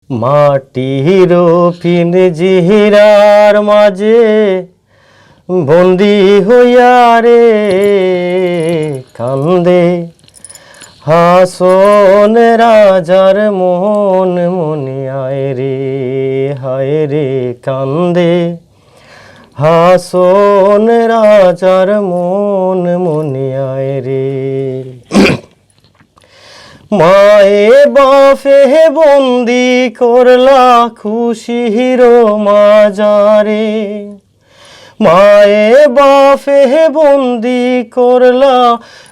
মাটির পিঞ্জিরার মাঝে বন্দি হইয়া রে কান্দে হাসন রাজার মন মনিয়ায় রে, হায় রে কান্দে হাসন রাজার মন মনিয়ায় রে। মায়ে বাফে বন্দি করলা খুশির মাজারে, মায়ে বাফে বন্দি করলা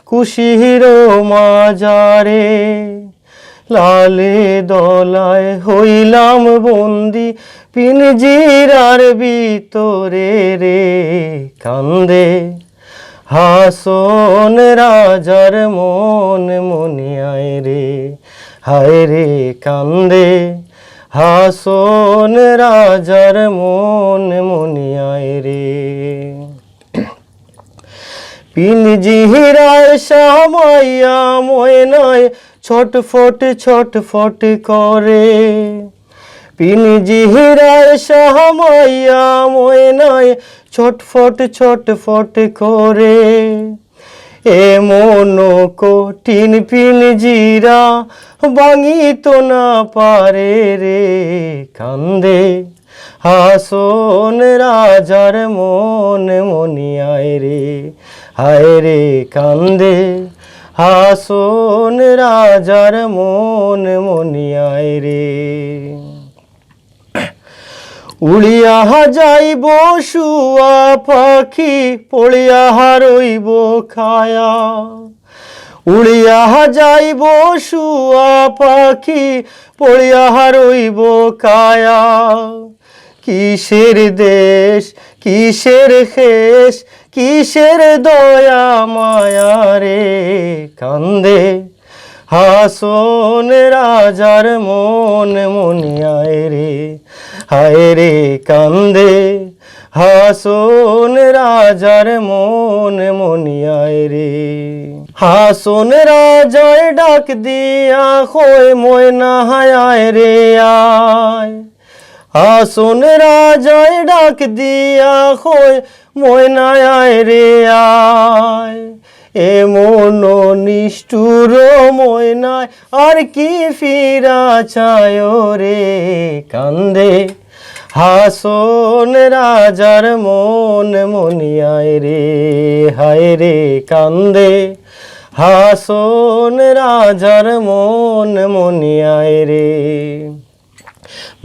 খুশির মাজারে, লালে দলায় হইলাম বন্দি পিঞ্জিরার ভিতরে রে কান্দে হাসন রাজার মন মনিয়ায় রে, হায় রে কান্দে হাসন রাজার মন মনিয়ায় রে। পিঞ্জিরায় সামাইয়া ময়নায় ছটফট ছটফট করে, পিঞ্জিরায় সামাইয়া ময়নায় ছটফট ছটফট করে, এমন কঠিন পিঞ্জিরা ভাঙিত না পারে রে কান্দে হাসন রাজার মন মনিয়ায় রে, হায় রে কান্দে হাসন রাজার মন মনিয়ায় রে। উড়িয়া যাইব শুয়া পাখি পড়িয়া রইব খায়া, উড়িয়া যাইব শুয়া পাখি পড়িয়া রইব কায়া, কিসের দেশ কিসের খেস কিসের দয়া মায়া রে কান্দে হাসন রাজার মন মনিয়ায় রে, হায় রে কান্দে হাসন রাজার মন মনিয়ায় রে। হাসন রাজায় ডাক দিয়া কয় ময়না আয় রে আয়, হাসন রাজায় ডাক দিয়া কয় ময়না আয় রে আয়, এমন নিষ্ঠুর ময়নায় আর কি ফিরা চায় রে কান্দে হাসন রাজার মন মনিয়ায় রে, হায় রে কান্দে হাসন রাজার মন মনিয়ায় রে।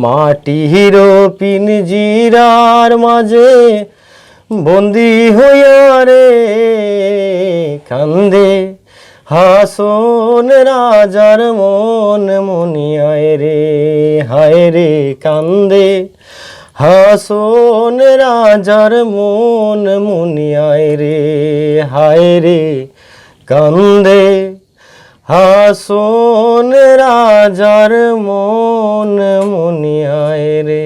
মাটির পিঞ্জিরার মাঝে বন্দি হইয়া রে কান্দে হাসন রাজার মন মনিয়ায় রে, হায় রে কান্দে হাসন রাজার মন মনিয়ায় রে, হায় রে কান্দে হাসন রাজার মন মনিয়ায় রে।